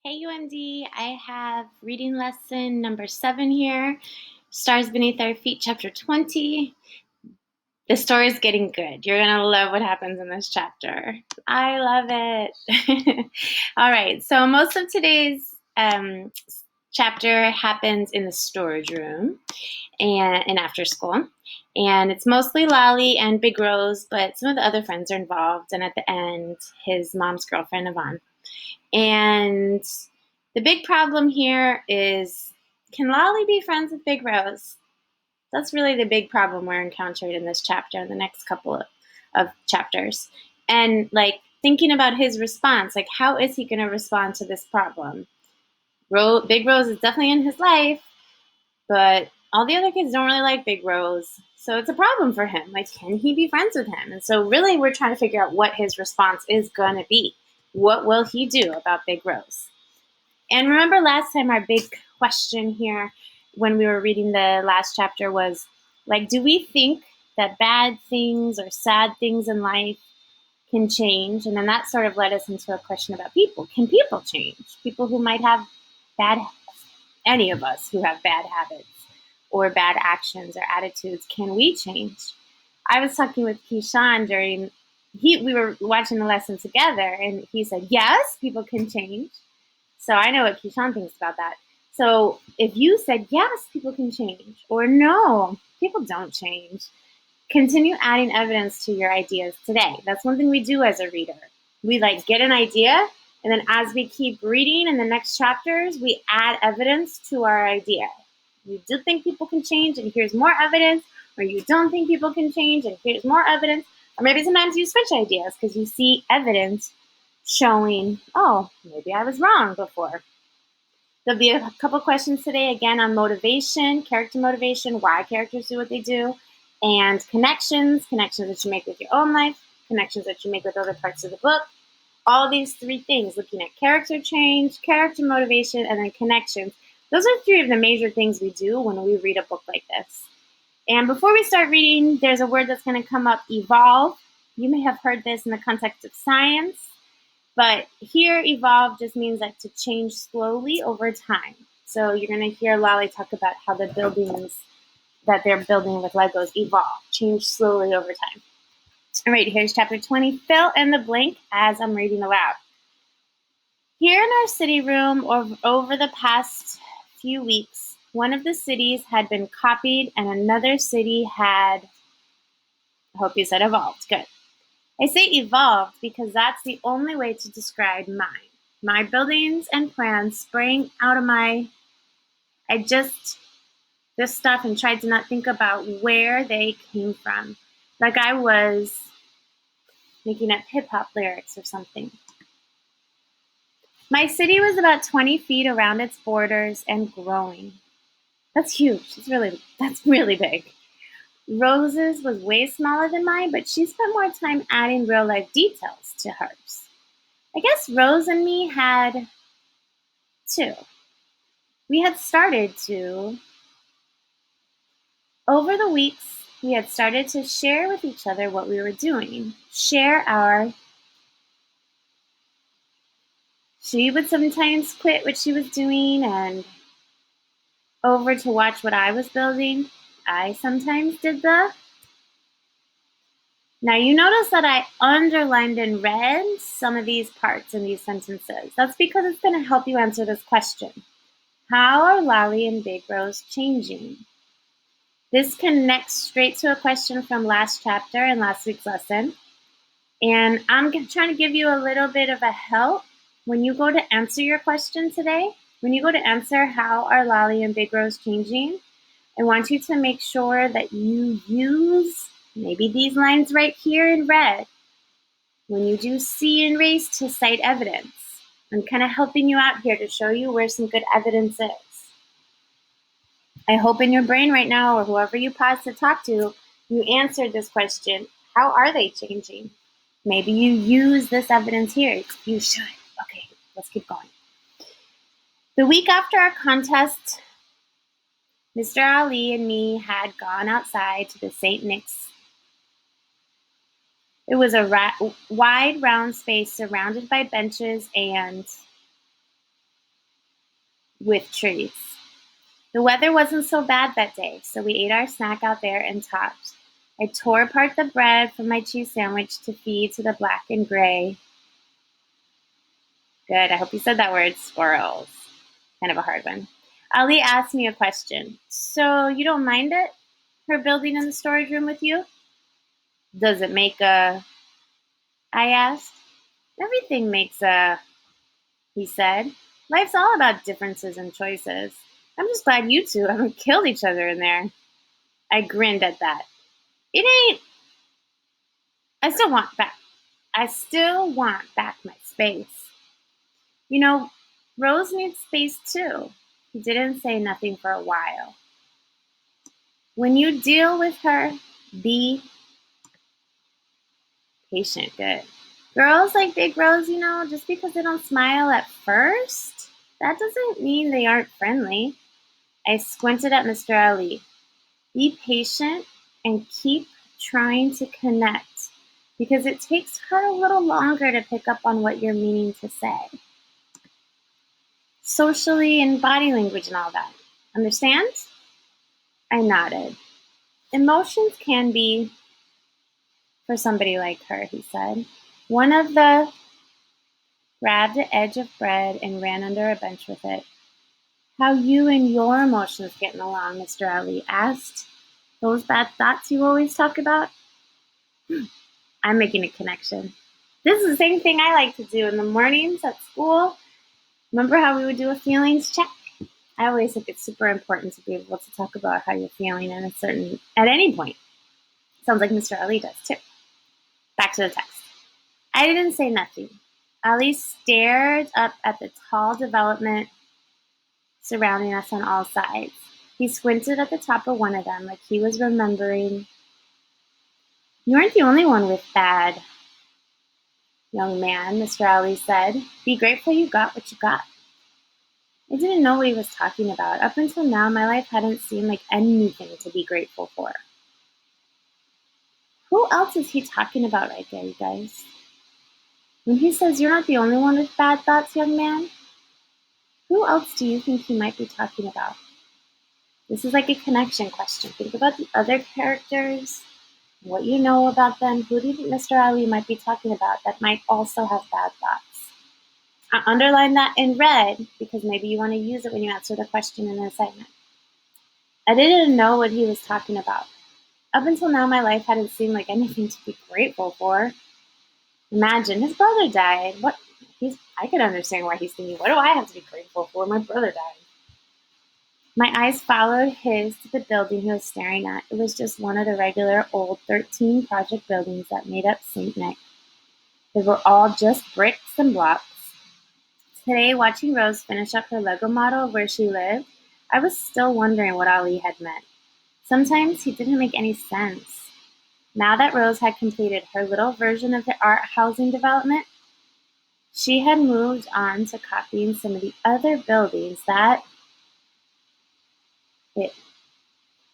Hey UMD, I have reading lesson number 7 here. Stars Beneath Our Feet, chapter 20. The story is getting good. You're going to love what happens in this chapter. I love it. All right, so most of today's chapter happens in the storage room and after school. And it's mostly Lolly and Big Rose, but some of the other friends are involved. And at the end, his mom's girlfriend, Yvonne. And the big problem here is, can Lolly be friends with Big Rose? That's really the big problem we're encountering in this chapter, the next couple of chapters. And thinking about his response, how is he going to respond to this problem? Big Rose is definitely in his life, but all the other kids don't really like Big Rose. So it's a problem for him. Can he be friends with him? And so really we're trying to figure out what his response is going to be. What will he do about Big Rose? And remember last time our big question here when we were reading the last chapter was, do we think that bad things or sad things in life can change? And then that sort of led us into a question about people. Can people change? People who might have any of us who have bad habits or bad actions or attitudes, can we change? I was talking with Keyshawn we were watching the lesson together, and he said, yes, people can change. So I know what Keyshawn thinks about that. So if you said, yes, people can change, or no, people don't change, continue adding evidence to your ideas today. That's one thing we do as a reader. We get an idea, and then as we keep reading in the next chapters, we add evidence to our idea. You do think people can change, and here's more evidence, or you don't think people can change, and here's more evidence. Or maybe sometimes you switch ideas because you see evidence showing, oh, maybe I was wrong before. There'll be a couple questions today, again, on motivation, character motivation, why characters do what they do, and connections that you make with your own life, connections that you make with other parts of the book. All these 3 things, looking at character change, character motivation, and then connections. Those are 3 of the major things we do when we read a book like this. And before we start reading, there's a word that's going to come up, evolve. You may have heard this in the context of science. But here, evolve just means to change slowly over time. So you're going to hear Lolly talk about how the buildings that they're building with Legos evolve, change slowly over time. All right, here's chapter 20. Fill in the blank as I'm reading aloud. Here in our city room, over the past few weeks, one of the cities had been copied and another city had, I hope you said evolved, good. I say evolved because that's the only way to describe mine. My buildings and plans sprang out of I just this stuff and tried to not think about where they came from. Like I was making up hip-hop lyrics or something. My city was about 20 feet around its borders and growing. That's huge. That's really big. Rose's was way smaller than mine, but she spent more time adding real-life details to hers. I guess Rose and me had two. We had started to. Over the weeks, we had started to share with each other what we were doing. She would sometimes quit what she was doing and over to watch what I was building. I sometimes did the. Now you notice that I underlined and read some of these parts in these sentences. That's because it's going to help you answer this question. How are Lolly and Big Rose changing? This connects straight to a question from last chapter in last week's lesson. And I'm trying to give you a little bit of a help when you go to answer your question today. When you go to answer how are Lolly and Big Rose changing, I want you to make sure that you use maybe these lines right here in red. When you do see and race to cite evidence, I'm kind of helping you out here to show you where some good evidence is. I hope in your brain right now, or whoever you pause to talk to, you answered this question. How are they changing? Maybe you use this evidence here. You should. Okay, let's keep going. The week after our contest, Mr. Ali and me had gone outside to the St. Nick's. It was a wide, round space surrounded by benches and with trees. The weather wasn't so bad that day, so we ate our snack out there and talked. I tore apart the bread from my cheese sandwich to feed to the black and gray. Good, I hope you said that word, squirrels. Kind of a hard one. Ali asked me a question. So you don't mind it? Her building in the storage room with you? Does it make a... I asked. Everything makes a... He said. Life's all about differences and choices. I'm just glad you two haven't killed each other in there. I grinned at that. It ain't... I still want back. I still want back my space. You know, Rose needs space too. He didn't say nothing for a while. When you deal with her, be patient. Good. Girls like big Rose, just because they don't smile at first, that doesn't mean they aren't friendly. I squinted at Mr. Ali. Be patient and keep trying to connect because it takes her a little longer to pick up on what you're meaning to say. Socially and body language and all that. Understand? I nodded. Emotions can be for somebody like her, he said. One of the grabbed the edge of bread and ran under a bench with it. How you and your emotions getting along, Mr. Ali asked. Those bad thoughts you always talk about? I'm making a connection. This is the same thing I like to do in the mornings at school. Remember how we would do a feelings check? I always think it's super important to be able to talk about how you're feeling at any point. Sounds like Mr. Ali does too. Back to the text. I didn't say nothing. Ali stared up at the tall development surrounding us on all sides. He squinted at the top of one of them like he was remembering. You aren't the only one with bad, young man, Mr. Ali said. Be grateful you got what you got. I didn't know what he was talking about. Up until now, my life hadn't seemed like anything to be grateful for. Who else is he talking about right there, you guys? When he says you're not the only one with bad thoughts, young man, who else do you think he might be talking about? This is like a connection question. Think about the other characters, what you know about them. Who do you think Mr. Ali might be talking about that might also have bad thoughts? I underline that in red because maybe you want to use it when you answer the question in an assignment. I didn't know what he was talking about. Up until now, my life hadn't seemed like anything to be grateful for. Imagine, his brother died. I could understand why he's thinking, what do I have to be grateful for? My brother died. My eyes followed his to the building he was staring at. It was just one of the regular old 13 project buildings that made up St. Nick. They were all just bricks and blocks. Today, watching Rose finish up her Lego model of where she lived, I was still wondering what Ali had meant. Sometimes he didn't make any sense. Now that Rose had completed her little version of the art housing development, she had moved on to copying some of the other buildings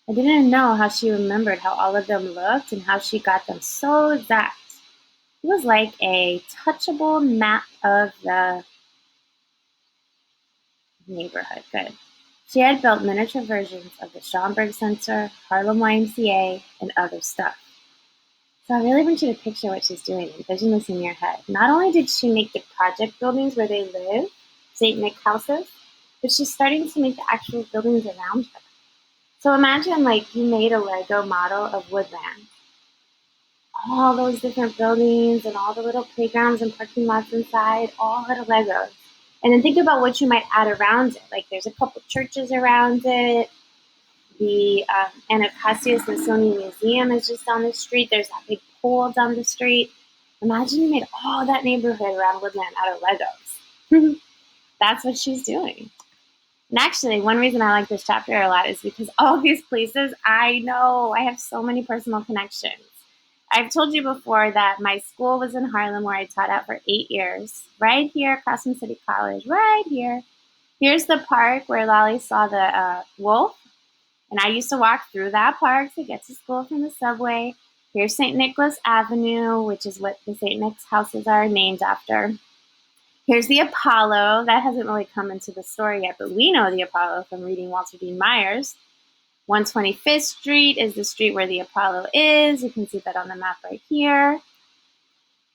I didn't know how she remembered how all of them looked and how she got them so exact. It was like a touchable map of the neighborhood. Good. She had built miniature versions of the Schomburg Center, Harlem YMCA, and other stuff. So I really want you to picture what she's doing. Envision this in your head. Not only did she make the project buildings where they live, St. Nick houses, but she's starting to make the actual buildings around her. So imagine you made a Lego model of Woodland. All those different buildings and all the little playgrounds and parking lots inside, all little Legos. And then think about what you might add around it. Like there's a couple churches around it. The Anacostia Smithsonian Museum is just down the street. There's that big pool down the street. Imagine you made all that neighborhood around Woodland out of Legos. That's what she's doing. And actually, one reason I like this chapter a lot is because all these places, I know I have so many personal connections. I've told you before that my school was in Harlem where I taught at for 8 years. Right here across from City College, right here. Here's the park where Lolly saw the wolf. And I used to walk through that park to get to school from the subway. Here's St. Nicholas Avenue, which is what the St. Nick's houses are named after. Here's the Apollo. That hasn't really come into the story yet, but we know the Apollo from reading Walter Dean Myers. 125th Street is the street where the Apollo is. You can see that on the map right here.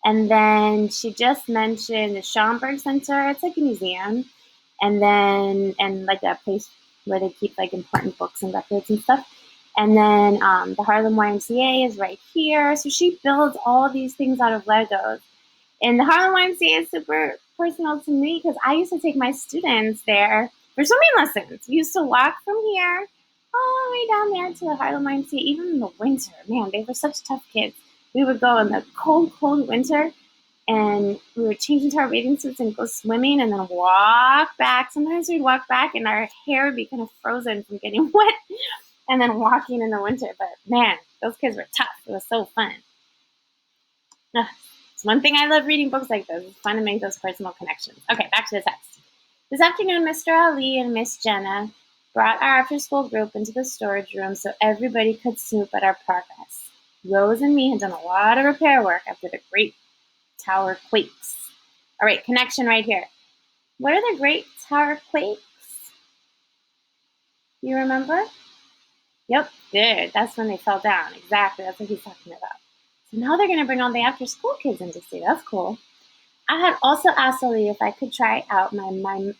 And then she just mentioned the Schomburg Center. It's like a museum. And then, and like a place where they keep like important books and records and stuff. And then the Harlem YMCA is right here. So she builds all these things out of Legos. And the Harlem YMCA is super personal to me because I used to take my students there for swimming lessons. We used to walk from here all the way down there to the Harlem YMCA, even in the winter. Man, they were such tough kids. We would go in the cold, cold winter, and we would change into our bathing suits and go swimming and then walk back. Sometimes we'd walk back and our hair would be kind of frozen from getting wet and then walking in the winter. But man, those kids were tough. It was so fun. Ugh. It's one thing I love reading books like this. It's fun to make those personal connections. Okay, back to the text. This afternoon, Mr. Ali and Miss Jenna brought our after-school group into the storage room so everybody could snoop at our progress. Rose and me had done a lot of repair work after the Great Tower quakes. All right, connection right here. What are the Great Tower quakes? You remember? Yep, good. That's when they fell down. Exactly. That's what he's talking about. So now they're going to bring all the after-school kids in to see. That's cool. I had also asked Ali if I could try out my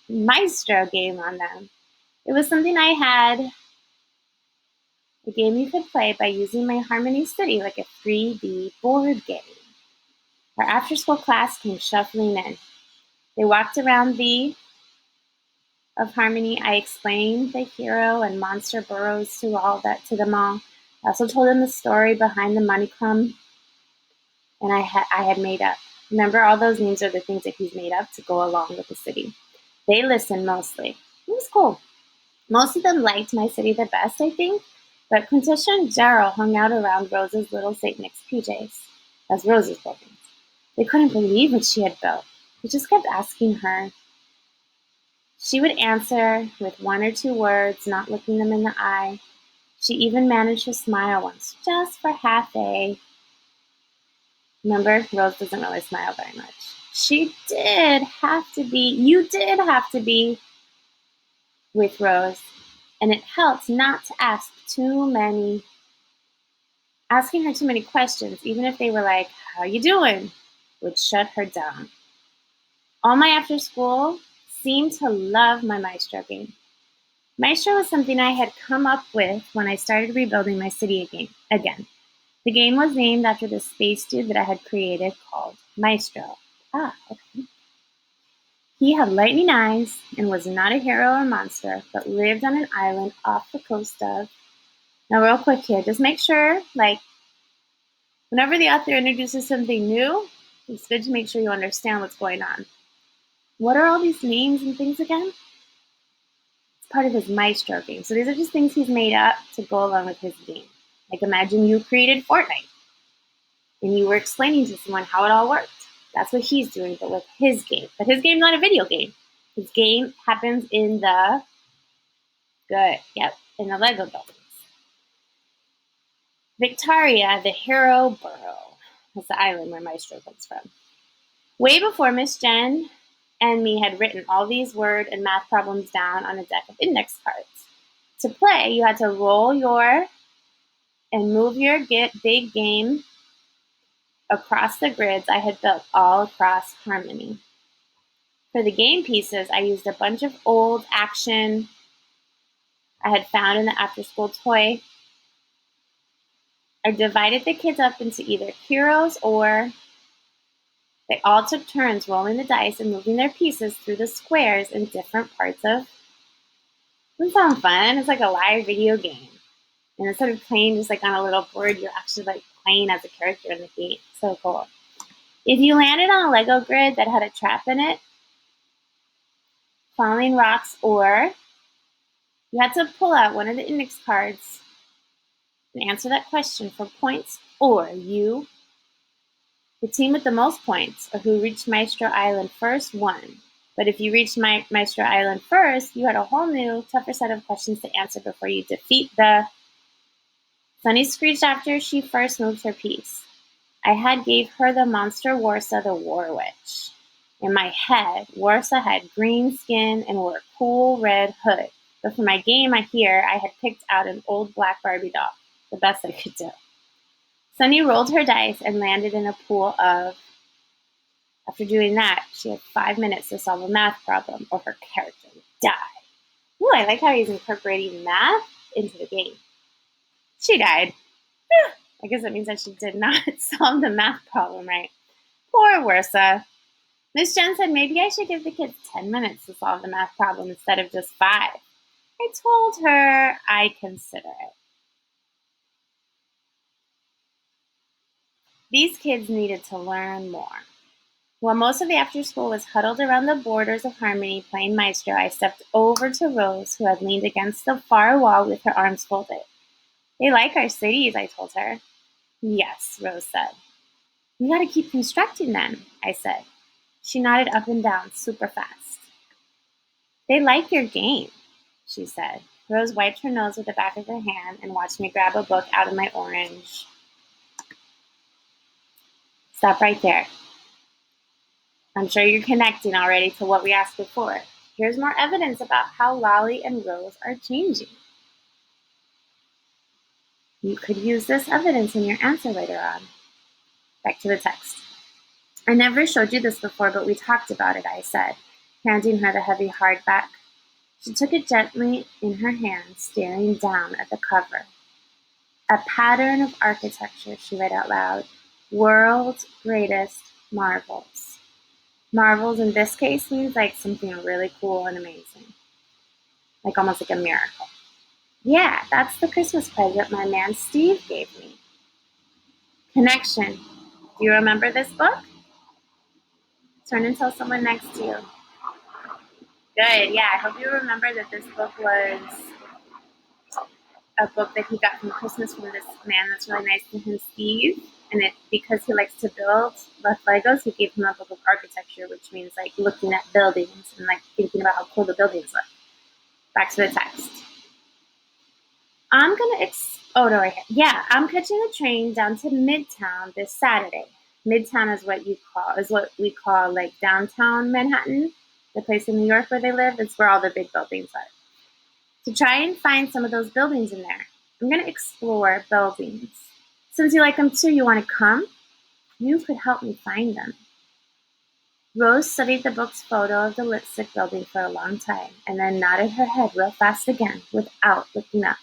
Maestro game on them. It was something I had, a game you could play by using my Harmony City, like a 3D board game. Our after-school class came shuffling in. They walked around of Harmony. I explained the hero and monster burrows to them all. I also told them the story behind the Moneycrum, and I had made up. Remember, all those names are the things that he's made up to go along with the city. They listened mostly. It was cool. Most of them liked my city the best, I think, but Quintisha and Gerald hung out around Rose's little St. Nick's PJs. That's Rose's buildings. They couldn't believe what she had built. They just kept asking her. She would answer with one or two words, not looking them in the eye. She even managed to smile once, just for half a. Remember, Rose doesn't really smile very much. You did have to be with Rose, and it helped not to asking her too many questions, even if they were like, how you doing, would shut her down. All my after school seemed to love my Maestro game. Maestro was something I had come up with when I started rebuilding my city again. The game was named after the space dude that I had created called Maestro. Ah, okay. He had lightning eyes and was not a hero or monster, but lived on an island off the coast of. Now, real quick here, just make sure, whenever the author introduces something new, it's good to make sure you understand what's going on. What are all these names and things again? It's part of his Maestro game. So these are just things he's made up to go along with his game. Like imagine you created Fortnite and you were explaining to someone how it all worked. That's what he's doing, but with his game. But his game's not a video game. His game happens in the in the Lego buildings. Victoria, the hero borough. That's the island where Maestro comes from. Way before Miss Jen and me had written all these word and math problems down on a deck of index cards. To play, you had to roll and move your big game across the grids I had built all across Harmony. For the game pieces, I used a bunch of old action I had found in the after-school toy. I divided the kids up into either heroes or they all took turns rolling the dice and moving their pieces through the squares in different parts of. Doesn't sound fun. It's like a live video game. And instead of playing just like on a little board, you're actually like playing as a character in the game. So cool. If you landed on a Lego grid that had a trap in it, falling rocks, or you had to pull out one of the index cards and answer that question for points, or the team with the most points, or who reached Maestro Island first, won. But if you reached Maestro Island first, you had a whole new, tougher set of questions to answer before you defeat the. Sunny screeched after she first moved her piece. I had gave her the monster Warsa, the War Witch. In my head, Warsaw had green skin and wore a cool red hood. But for my game, I had picked out an old black Barbie doll, the best I could do. Sunny rolled her dice and landed in a pool of. After doing that, she had 5 minutes to solve a math problem, or her character would die. Ooh, I like how he's incorporating math into the game. She died. I guess that means that she did not solve the math problem right. Poor Warsaw. Miss Jen said maybe I should give the kids 10 minutes to solve the math problem instead of just 5. I told her I'd consider it. These kids needed to learn more. While most of the after school was huddled around the borders of Harmony playing Maestro, I stepped over to Rose, who had leaned against the far wall with her arms folded. They like our cities, I told her. Yes, Rose said. We gotta keep constructing them, I said. She nodded up and down super fast. They like your game, she said. Rose wiped her nose with the back of her hand and watched me grab a book out of my orange. Stop right there. I'm sure you're connecting already to what we asked before. Here's more evidence about how Lolly and Rose are changing. You could use this evidence in your answer later on. Back to the text. I never showed you this before, but we talked about it, I said, handing her the heavy hardback. She took it gently in her hand, staring down at the cover. A pattern of architecture, she read out loud. World's greatest marvels. Marvels in this case means like something really cool and amazing. Like almost like a miracle. Yeah, that's the Christmas present my man Steve gave me. Connection. Do you remember this book? Turn and tell someone next to you. Good, yeah, I hope you remember that this book was a book that he got from Christmas from this man that's really nice to him, Steve. And because he likes to build Legos, he gave him a book of architecture, which means like looking at buildings and like thinking about how cool the buildings look. Back to the text. I'm catching a train down to Midtown this Saturday. Midtown is what we call like downtown Manhattan, the place in New York where they live. It's where all the big buildings are. To try and find some of those buildings in there. I'm going to explore buildings. Since you like them too, you want to come? You could help me find them. Rose studied the book's photo of the lipstick building for a long time and then nodded her head real fast again without looking up.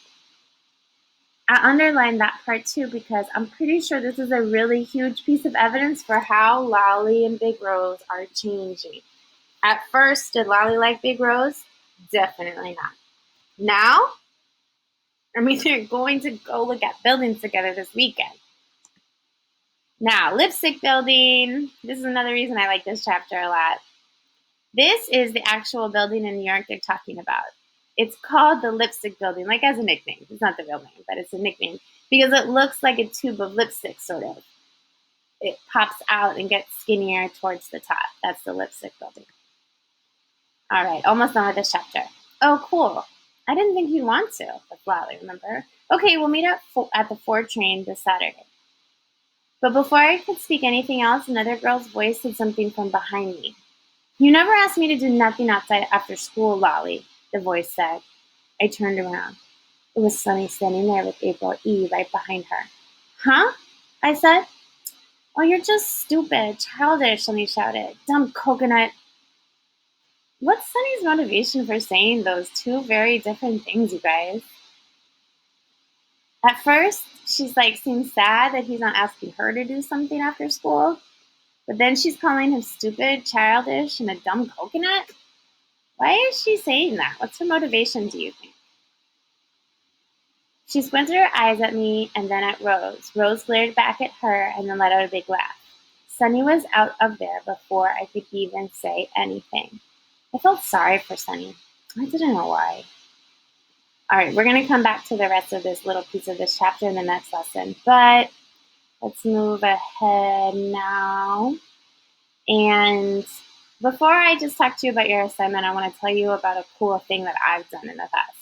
I underlined that part too because I'm pretty sure this is a really huge piece of evidence for how Lolly and Big Rose are changing. At first, did Lolly like Big Rose? Definitely not. Now? I mean, they're going to go look at buildings together this weekend. Now, lipstick building. This is another reason I like this chapter a lot. This is the actual building in New York they're talking about. It's called the Lipstick Building, like as a nickname. It's not the real name, but it's a nickname because it looks like a tube of lipstick, sort of. It pops out and gets skinnier towards the top. That's the Lipstick Building. All right, almost done with this chapter. Oh, cool. I didn't think you'd want to. That's Lolly, remember? Okay, we'll meet at the 4 train this Saturday. But before I could speak anything else, another girl's voice said something from behind me. You never asked me to do nothing outside after school, Lolly, the voice said. I turned around. It was Sunny standing there with April E. right behind her. Huh? I said. Oh, you're just stupid, childish, Sunny shouted. Dumb coconut. What's Sunny's motivation for saying those two very different things, you guys? At first, she's like, seems sad that he's not asking her to do something after school. But then she's calling him stupid, childish, and a dumb coconut? Why is she saying that? What's her motivation, do you think? She squinted her eyes at me and then at Rose. Rose glared back at her and then let out a big laugh. Sunny was out of there before I could even say anything. I felt sorry for Sunny. I didn't know why. All right, we're going to come back to the rest of this little piece of this chapter in the next lesson, but let's move ahead now. And before I just talk to you about your assignment, I want to tell you about a cool thing that I've done in the past.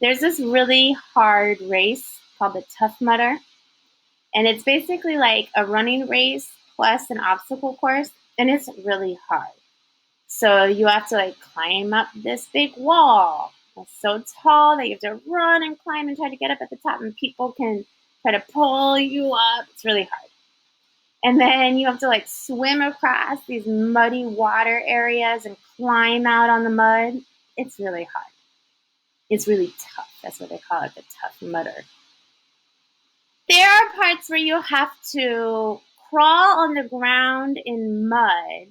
There's this really hard race called the Tough Mudder, and it's basically like a running race plus an obstacle course. and it's really hard. So you have to like climb up this big wall. It's so tall that you have to run and climb and try to get up at the top, and people can try to pull you up. It's really hard. And then you have to like swim across these muddy water areas and climb out on the mud. It's really hard. It's really tough. That's what they call it, the Tough Mudder. There are parts where you have to crawl on the ground in mud.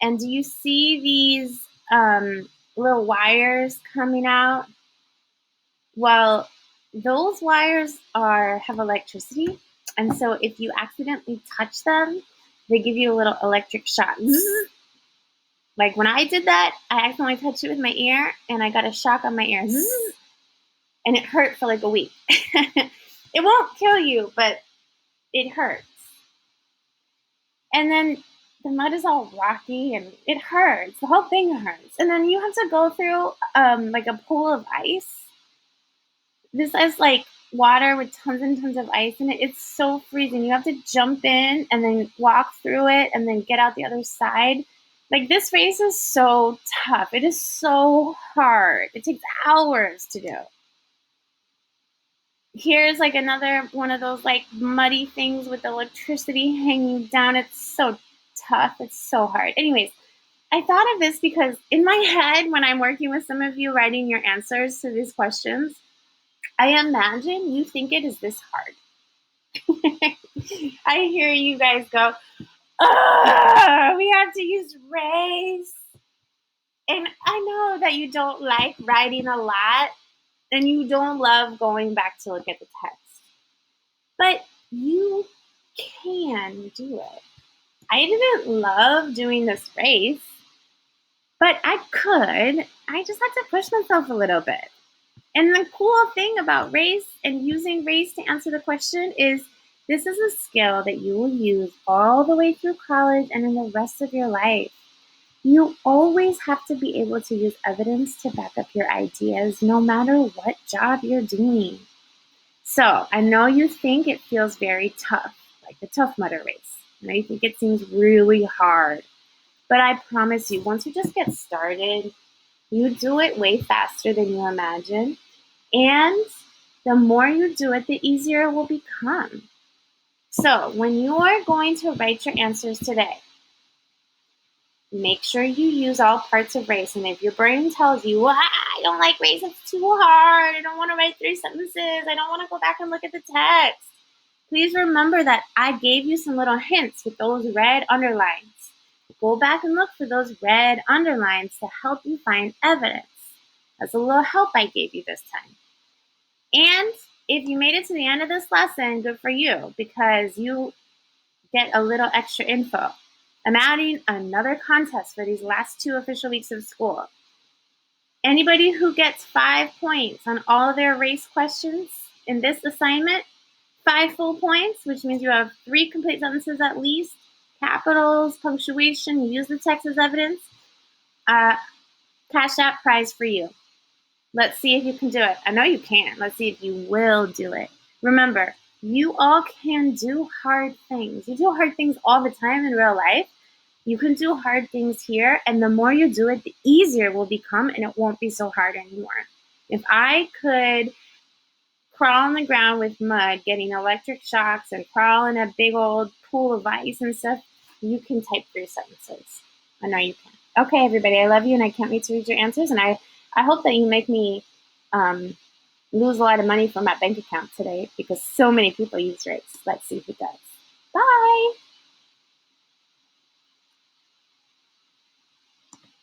And do you see these little wires coming out? Well, those wires have electricity. And so if you accidentally touch them, they give you a little electric shock. Zzz. Like when I did that, I accidentally touched it with my ear and I got a shock on my ear. Zzz. And it hurt for like a week. It won't kill you, but it hurts. And then the mud is all rocky and it hurts. The whole thing hurts. And then you have to go through like a pool of ice. This is like water with tons and tons of ice in it. It's so freezing. You have to jump in and then walk through it and then get out the other side. Like this race is so tough. It is so hard. It takes hours to do. Here's like another one of those like muddy things with electricity hanging down. It's so tough. It's so hard. Anyways, I thought of this because in my head, when I'm working with some of you writing your answers to these questions, I imagine you think it is this hard. I hear you guys go, we have to use race. And I know that you don't like writing a lot and you don't love going back to look at the text. But you can do it. I didn't love doing this race, but I could. I just had to push myself a little bit. And the cool thing about race and using race to answer the question is this is a skill that you will use all the way through college and in the rest of your life. You always have to be able to use evidence to back up your ideas, no matter what job you're doing. So I know you think it feels very tough, like the Tough Mudder race. I know you think it seems really hard. But I promise you, once you just get started, you do it way faster than you imagine. And the more you do it, the easier it will become. So when you are going to write your answers today, make sure you use all parts of race. And if your brain tells you, I don't like race, it's too hard, I don't want to write 3 sentences, I don't want to go back and look at the text, please remember that I gave you some little hints with those red underlines. Go back and look for those red underlines to help you find evidence. That's a little help I gave you this time. And if you made it to the end of this lesson, good for you, because you get a little extra info. I'm adding another contest for these last 2 official weeks of school. Anybody who gets 5 points on all of their race questions in this assignment, 5 full points, which means you have 3 complete sentences at least, capitals, punctuation, you use the text as evidence, Cash App prize for you. Let's see if you can do it. I know you can. Let's see if you will do it. Remember, you all can do hard things. You do hard things all the time in real life. You can do hard things here, and the more you do it, the easier it will become, and it won't be so hard anymore. If I could crawl on the ground with mud, getting electric shocks, and crawl in a big old pool of ice and stuff, you can type 3 sentences. I know you can. Okay, everybody, I love you, and I can't wait to read your answers, and I hope that you make me lose a lot of money from my bank account today because so many people use race. Let's see who does. Bye!